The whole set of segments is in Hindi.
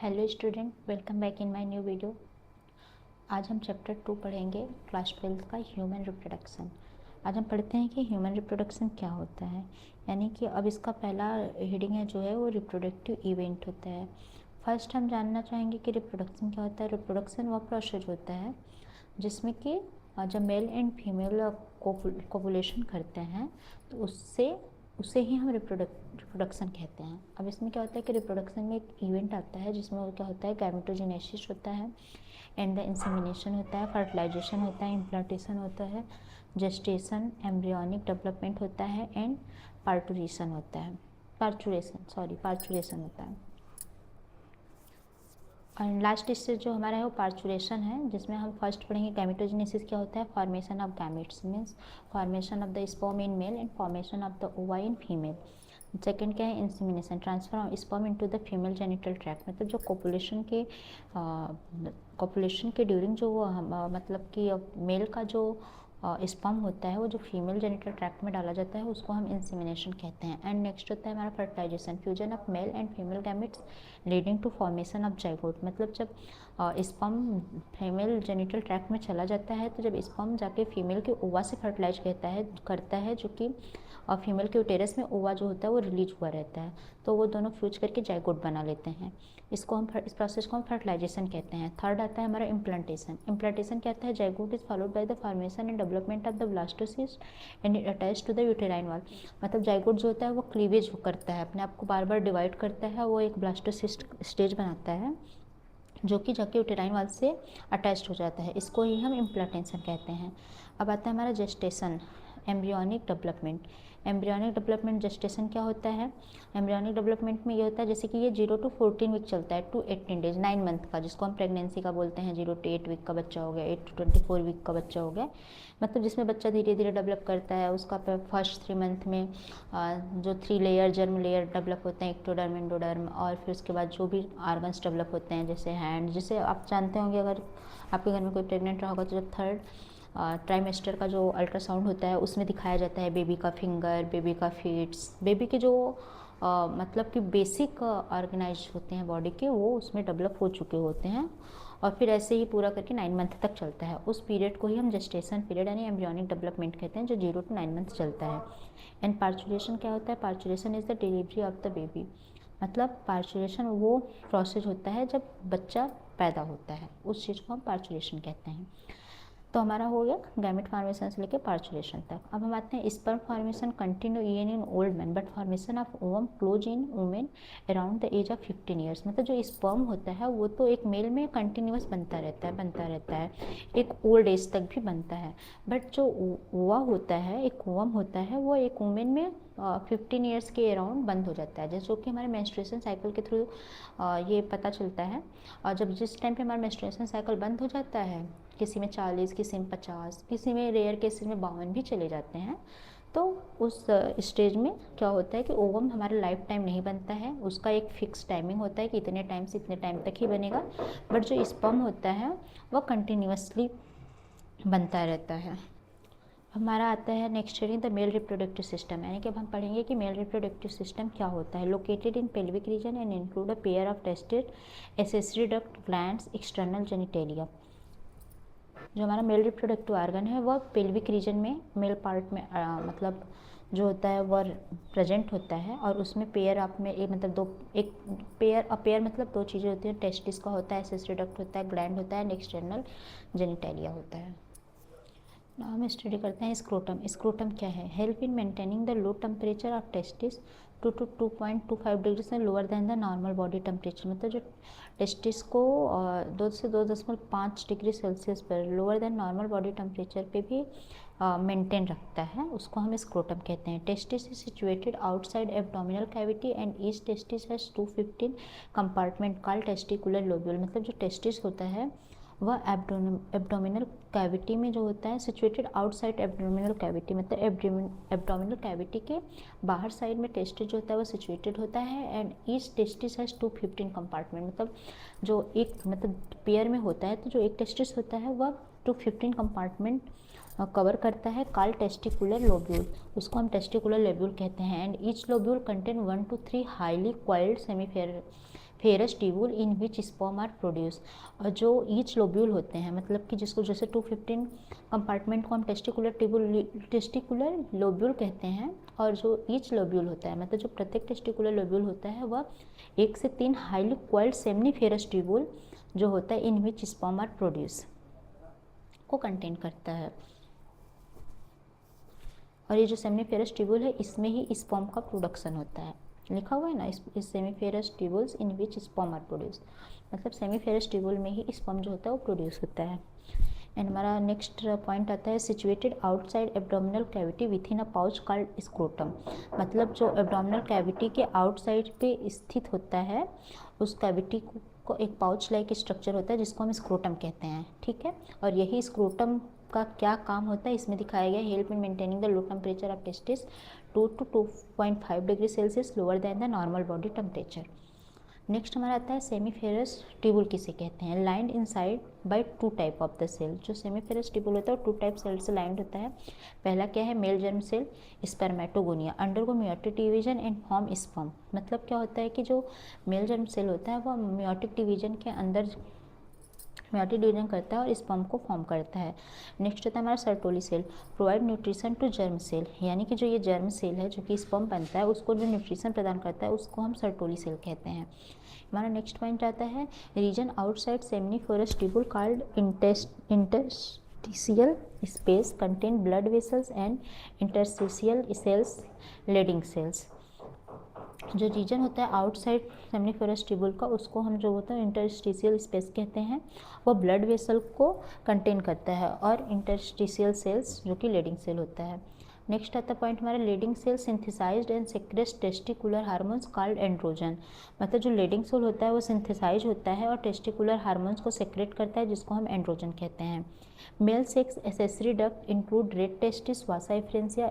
Hello student, welcome back in my new video. आज हम चैप्टर 2 पढ़ेंगे क्लास 12 का ह्यूमन रिप्रोडक्शन। आज हम पढ़ते हैं कि ह्यूमन रिप्रोडक्शन क्या होता है। यानी कि अब इसका पहला हेडिंग है जो है वो रिप्रोडक्टिव इवेंट होता है। फर्स्ट हम जानना चाहेंगे कि रिप्रोडक्शन क्या होता है। रिप्रोडक्शन वह प्रोसेस होता है जिसमें कि जब मेल एंड फीमेल कोपुलेशन करते हैं तो उसे ही हम रिप्रोडक्शन कहते हैं। अब इसमें क्या होता है कि रिप्रोडक्शन में एक इवेंट आता है जिसमें वो क्या होता है, गैमेटोजेनेसिस होता है, एंड द इंसेमिनेशन होता है, फर्टिलाइजेशन होता है, इम्प्लांटेशन होता है, जेस्टेशन, एम्ब्रियोनिक डेवलपमेंट होता है, एंड पार्चुरेशन होता है। पार्चुरेशन होता है। और लास्ट स्टेज जो हमारा है वो पार्चुरेशन है, जिसमें हम फर्स्ट पढ़ेंगे गैमेटोजेनेसिस क्या होता है, formation of gametes means formation of the sperm in male and formation of the ओवा इन फीमेल। सेकेंड क्या है, insemination, transfer of sperm into the female genital tract. मतलब जो कॉपुलेशन के ड्यूरिंग जो वो मतलब कि मेल का जो स्पर्म होता है वो जो फीमेल जेनिटल ट्रैक्ट में डाला जाता है उसको हम इंसेमिनेशन कहते हैं। एंड नेक्स्ट होता है हमारा fertilisation, fusion of male and female gametes leading to formation of zygote. मतलब जब स्पर्म फीमेल जेनिटल ट्रैक्ट में चला जाता है तो जब स्पर्म जाके फीमेल के ओवा से फर्टिलाइज करता है जो कि और फीमेल के यूटेरस में ओवा जो होता है वो रिलीज हुआ रहता है, तो वो दोनों फ्यूज करके जाइगोट बना लेते हैं। इस प्रोसेस को हम फर्टिलाइजेशन कहते हैं। थर्ड आता है हमारा इम्प्लांटेशन। इम्प्लांटेशन क्या आता है, zygote is followed by the formation and development of the blastocyst and it attach to the uterine wall. मतलब जाइगोट जो होता है वो क्लीवेज करता है, अपने आप को बार बार डिवाइड करता है, वो एक ब्लास्टोसिस्ट स्टेज बनाता है जो कि जाके यूटेराइन वाल से अटैच्ड हो जाता है। इसको ही हम इम्प्लांटेशन कहते हैं। अब आता है हमारा gestation, embryonic development. Embryonic development gestation क्या होता है, एम्ब्रियोनिक डेवलपमेंट में ये होता है जैसे कि ये 0 to 14 वीक चलता है, टू 18 डेज, 9 मंथ का, जिसको हम प्रेगनेंसी का बोलते हैं। 0 to 8 वीक का बच्चा हो गया, 8 to 24 वीक का बच्चा हो गया, मतलब जिसमें बच्चा धीरे धीरे डेवलप करता है। उसका फर्स्ट 3 मंथ में जो 3 लेयर जर्म लेयर डेवलप होते हैं, एक्टोडर्म एंडोडर्म, और फिर उसके बाद जो भी आर्गन्स डेवलप होते हैं जैसे हैंड, जिसे आप जानते होंगे अगर आपके घर में कोई प्रेग्नेंट रहा होगा तो जब थर्ड ट्राइमेस्टर का जो अल्ट्रासाउंड होता है उसमें दिखाया जाता है बेबी का फिंगर, बेबी का फीट्स, बेबी के जो मतलब कि बेसिक ऑर्गेनाइज होते हैं बॉडी के, वो उसमें डेवलप हो चुके होते हैं। और फिर ऐसे ही पूरा करके 9 मंथ तक चलता है। उस पीरियड को ही हम जेस्टेशन पीरियड यानी एम्ब्रियोनिक डेवलपमेंट कहते हैं, जो 0 to 9 मंथ चलता है। एंड पार्चुरेशन क्या होता है, parturition is the delivery of the baby. मतलब पार्चुरेशन वो प्रोसेस होता है जब बच्चा पैदा होता है, उस चीज़ को हम पार्चुरेशन कहते हैं। तो हमारा हो गया गैमेट फॉर्मेशन से लेकर पार्चुरेशन तक। अब हम आते हैं sperm formation continue in old man but formation of ovum close in women around the age of 15 years. मतलब जो स्पर्म होता है वो तो एक मेल में कंटिन्यूस बनता रहता है, एक ओल्ड एज तक भी बनता है। बट जो ओवा होता है, एक ओवम होता है, वो एक वुमेन में 15 ईयर्स के अराउंड बंद हो जाता है, जैसे कि हमारे मेंस्ट्रुएशन साइकिल के थ्रू ये पता चलता है। और जब जिस टाइम पे हमारा मेंस्ट्रुएशन साइकिल बंद हो जाता है, किसी में 40, किसी में 50, किसी में रेयर केसेस में 52 भी चले जाते हैं, तो उस स्टेज में क्या होता है कि ओवम हमारा लाइफ टाइम नहीं बनता है, उसका एक फिक्स टाइमिंग होता है कि इतने टाइम से इतने टाइम तक ही बनेगा। बट जो स्पर्म होता है वह कंटिन्यूसली बनता रहता है। हमारा आता है next heading, the male reproductive system. यानी कि अब हम पढ़ेंगे कि मेल रिप्रोडक्टिव सिस्टम क्या होता है। Located in pelvic region and include a pair of tested accessory duct glands external genitalia. जो हमारा मेल रिप्रोडक्टिव ऑर्गन है वह पेल्विक रीजन में मेल पार्ट में मतलब जो होता है वह प्रेजेंट होता है, और उसमें पेयर आप में एक मतलब दो एक पेयर मतलब दो चीज़ें होती हैं। टेस्टिस का होता है, एसेसरी डक्ट होता है, ग्लैंड होता है, एंड एक्सटर्नल जेनिटेलिया होता है। हम स्टडी करते हैं स्क्रोटम। स्क्रोटम क्या है, help in maintaining the low temperature of testis 2 to 2.25 degree से lower than the normal body temperature. मतलब जो टेस्टिस को 2 से 2.5 डिग्री सेल्सियस पर lower than normal body temperature पे भी मेंटेन रखता है, उसको हम स्क्रोटम कहते हैं। Testis is situated outside abdominal cavity and each testis has 215 compartment called testicular lobule. मतलब जो टेस्टिस होता है वह एब्डोमिनल कैविटी में जो होता है, सिचुएटेड आउटसाइड एब्डोमिनल कैविटी, मतलब एब्डोमिनल कैविटी के बाहर साइड में टेस्टिस जो होता है वो सिचुएटेड होता है। And each testis has 215 compartment. मतलब जो एक मतलब पेयर में होता है तो जो एक टेस्टिस होता है वह 215 कंपार्टमेंट कवर करता है, कॉल्ड टेस्टिकुलर लोब्यूल, उसको हम टेस्टिकुलर लोब्यूल कहते हैं। And each lobule contain 1 to 3 highly coiled ferrous tubule in which sperm are produce. और जो ईच लोब्यूल होते हैं, मतलब कि जिसको जैसे 215 कंपार्टमेंट को हम टेस्टिकुलर लोब्यूल कहते हैं, और जो ईच लोब्यूल होता है, मतलब जो प्रत्येक टेस्टिकुलर लोब्यूल होता है वह 1 से 3 हाईली क्वाइल्ड सेमनीफेरस ट्यूबुल जो होता है इन विच स्पर्म आर प्रोड्यूस को कंटेन करता है। और ये जो सेमनीफेरस ट्यूबुल है इसमें ही स्पर्म का प्रोडक्शन होता है, लिखा हुआ है ना, इस seminiferous tubules in which sperm are produce, मतलब सेमीफेरस ट्यूबुल में ही स्पर्म जो होता है वो प्रोड्यूस होता है। एंड हमारा नेक्स्ट पॉइंट आता है situated outside abdominal cavity with in a pouch called scrotum, मतलब जो एब्डोमिनल कैविटी के आउटसाइड पे स्थित होता है उस कैविटी को एक पाउच लाइक स्ट्रक्चर होता है जिसको हम स्क्रोटम कहते हैं, ठीक है। और यही स्क्रोटम का क्या काम होता है इसमें दिखाया गया, help in maintaining the low temperature of testis 2 to 2.5 degree Celsius lower than the normal body temperature. Next हमारा आता है सेमीफेरस ट्यूबुल किसे कहते हैं, lined inside by 2 type of the cell. जो सेमीफेरस ट्यूबुल होता है वो 2 टाइप सेल से लाइंड होता है। पहला क्या है, male germ cell spermatogonia undergo meiotic division and form sperm, मतलब क्या होता है कि जो मेल जर्म सेल होता है वह मियोटिक डिवीजन के अंदर मियोटिक डिवीजन करता है और स्पर्म को फॉर्म करता है। नेक्स्ट होता है हमारा Sertoli cell, provide nutrition to germ cell, यानी कि जो ये जर्म सेल है जो कि स्पर्म बनता है उसको जो न्यूट्रिशन प्रदान करता है उसको हम सर्टोली सेल कहते हैं। हमारा नेक्स्ट पॉइंट आता है region outside seminiferous tubule called interstitial space contain blood vessels and interstitial cells Leydig cells. जो रीजन होता है आउटसाइड सेमनीफेरस ट्यूबुल का उसको हम जो होता है इंटरस्टिशियल स्पेस कहते हैं, वो ब्लड वेसल को कंटेन करता है, और इंटरस्टिशियल सेल्स जो कि लीडिंग सेल होता है। नेक्स्ट आता है पॉइंट हमारा Leydig cell synthesized and secretes testicular hormones called androgen, मतलब जो लीडिंग सेल होता है वो सिंथेसाइज होता है और टेस्टिकुलर हार्मोन्स को सेक्रेट करता है जिसको हम एंड्रोजन कहते हैं। Male sex accessory duct include rete testis, vasa efferentia,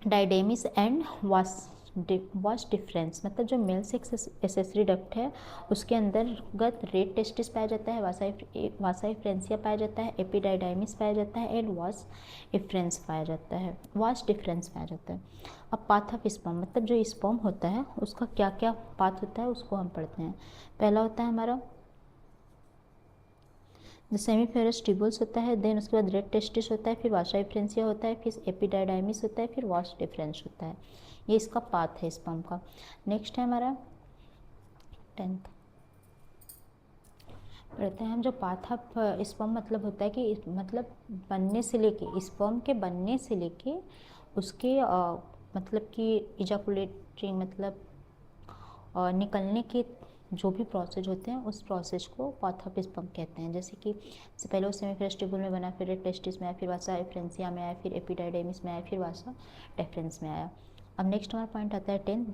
epididymis and vas deferens, मतलब जो मेल सेक्स एसेसरी डक्ट है उसके अंतर्गत रेड टेस्टिस पाया जाता है, वासा एफ्रेंसिया पाया जाता है, एपिडाइडाइमिस पाया जाता है एंड वास डिफरेंस पाया जाता है। अब पाथ ऑफ स्पर्म, मतलब जो स्पर्म होता है उसका क्या क्या पाथ होता है उसको हम पढ़ते हैं। पहला होता है हमारा जो सेमीफेरस ट्यूबुल्स होता है, देन उसके बाद रेड टेस्टिस होता है, फिर वासा एफ्रेंसिया होता है, फिर एपिडाइडाइमिस होता है, फिर वास डिफरेंस होता है। ये इसका पाथ है स्पर्म का। नेक्स्ट है हमारा 10th पढ़ते हैं हम, जो पाथ ऑफ स्पर्म मतलब होता है कि मतलब बनने से लेके स्पर्म के बनने से लेके उसके मतलब कि इजाकुलेटरी मतलब निकलने के जो भी प्रोसेस होते हैं उस प्रोसेस को पाथ ऑफ स्पर्म कहते हैं। जैसे कि से पहले वो सेमीफेरस ट्यूबुल में बना, फिर रेड टेस्टिस में आया, फिर वासा एफ्रेंसिया में आया, फिर एपिडाइडेमिस में आया, फिर वासा डिफरेंस में आया। अब नेक्स्ट हमारा पॉइंट आता है 10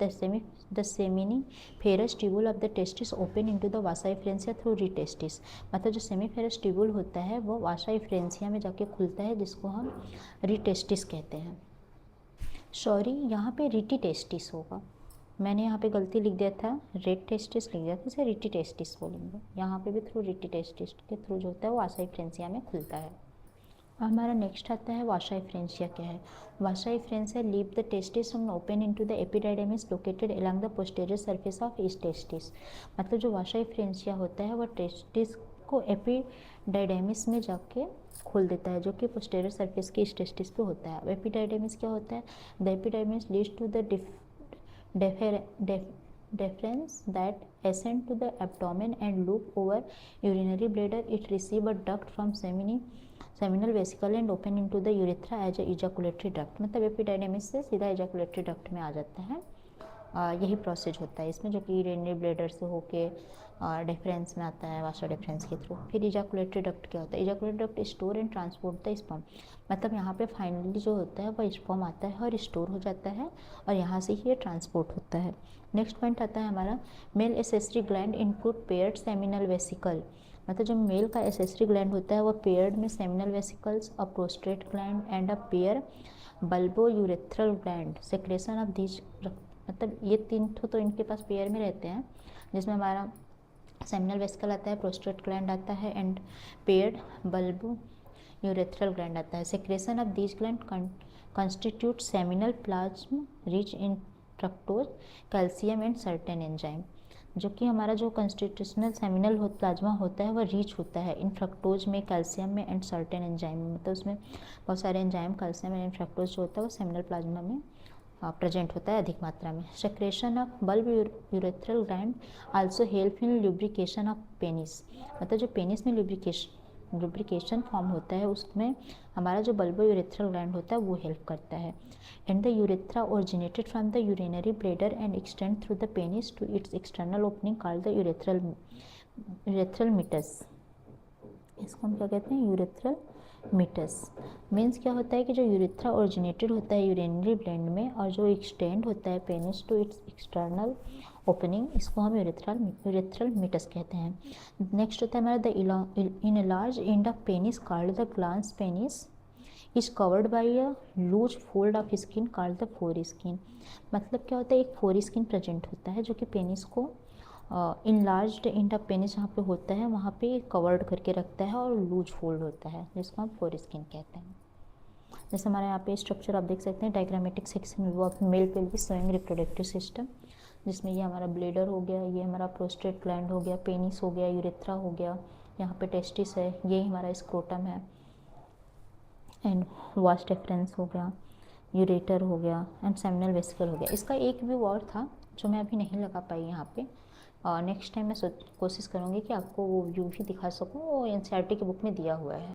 the seminiferous tubule of the testis open into the vasa efferentia through rete testis, मतलब जो सेमीफेरस ट्यूबुल होता है वो वासा एफ्रेंसिया में जाके खुलता है जिसको हम रीटेस्टिस कहते हैं। सॉरी यहाँ पे रीटीटेस्टिस होगा, मैंने यहाँ पे गलती लिख दिया था, रेड टेस्टिस लिख दिया था, इसे रीटीटेस्टिस बोलेंगे। यहाँ पे भी थ्रू रीटीटेस्टिस के थ्रू जो होता है वो वासा एफ्रेंसिया में खुलता है। हमारा नेक्स्ट आता है वासा एफ्रेंसिया क्या है। Vasa efferentia leave the testis and open into the epididymis located along the posterior surface of each testis, मतलब जो वासा एफ्रेंसिया होता है वह टेस्टिस को एपिडाइडेमिस में जाके खोल देता है जो कि पोस्टीरियर सरफेस के इस टेस्टिस पे होता है। अब एपिडाइडेमिस क्या होता है, the epididymis leads to the deferens that ascend to the abdomen and loop over urinary bladder. It receive a duct from seminal vesicle and open into the urethra as a ejaculatory duct, मतलब एपिडाइडेमिस से सीधा ejaculatory duct में आ जाता है। यही प्रोसेस होता है इसमें जो कि यूरिनरी ब्लैडर से होके डिफरेंस में आता है वासा डिफरेंस के थ्रू। फिर इजाकुलेटरी डक्ट क्या होता है, ejaculatory duct store and transport the sperm, मतलब यहाँ पे फाइनली जो होता है वह स्पर्म आता है और स्टोर हो जाता है और यहाँ से ही ये ट्रांसपोर्ट होता है। नेक्स्ट पॉइंट आता है हमारा male accessory gland include paired seminal vesicle, मतलब जो मेल का एसेसरी ग्लैंड होता है वह पेयर्ड में seminal vesicles, a prostate gland and a pair bulbo urethral gland. Secretion of these, मतलब ये 3 तो इनके पास पेयर में रहते हैं जिसमें हमारा सेमिनल वेसिकल आता है, प्रोस्टेट ग्लैंड आता है and paired bulbo urethral gland आता है। Secretion of these gland constitute seminal plasm rich in fructose, calcium and certain enzyme। जो कि हमारा जो कंस्टिट्यूशनल सेमिनल प्लाज्मा होता है वह रीच होता है इन फ्रक्टोज में, कैल्शियम में एंड सर्टेन एंजाइम में। मतलब उसमें बहुत सारे एंजाइम कैल्शियम एंड फ्रक्टोज जो होता है वो सेमिनल प्लाज्मा में प्रेजेंट होता है अधिक मात्रा में। Secretion of bulb urethral gland also help in lubrication of penis. मतलब जो पेनिस में लुब्रिकेशन फॉर्म होता है उसमें हमारा जो बल्बो यूरेथ्रल ग्लैंड होता है वो हेल्प करता है। And the urethra originated from the urinary bladder and extend through the penis to its external opening called the urethral meatus. इसको हम क्या कहते हैं, यूरेथ्रल मीटस। मीन्स क्या होता है कि जो यूरेथ्रा ओरिजिनेटेड होता है यूरिनरी ग्लैंड में और जो एक्सटेंड होता है penis to its external opening, इसको हम यूरेथ्रल मीटस कहते हैं। नेक्स्ट होता है हमारा the enlarge end of penis called the glans penis is covered by a loose fold of skin called the foreskin. मतलब क्या होता है, एक फोर स्किन प्रेजेंट होता है जो कि पेनिस को इनलार्ज्ड एंड ऑफ पेनिस जहाँ पे होता है वहाँ पे कवर्ड करके रखता है और लूज फोल्ड होता है जिसको हम फोर स्किन कहते हैं। जैसे हमारे यहाँ पे स्ट्रक्चर आप देख सकते हैं, डायग्रामेटिक सेक्शन वो of male pelvis showing reproductive system, जिसमें ये हमारा ब्लेडर हो गया, ये हमारा प्रोस्टेट ग्लैंड हो गया, पेनिस हो गया, यूरेथ्रा हो गया, यहाँ पे टेस्टिस है, ये हमारा स्क्रोटम है एंड वास्ट डिफरेंस हो गया, यूरेटर हो गया एंड सेमिनल वेसिकल हो गया। इसका एक व्यू और था जो मैं अभी नहीं लगा पाई यहाँ पे। नेक्स्ट टाइम मैं कोशिश करूँगी कि आपको वो व्यू भी दिखा सकूँ, वो एनसीईआरटी की बुक में दिया हुआ है।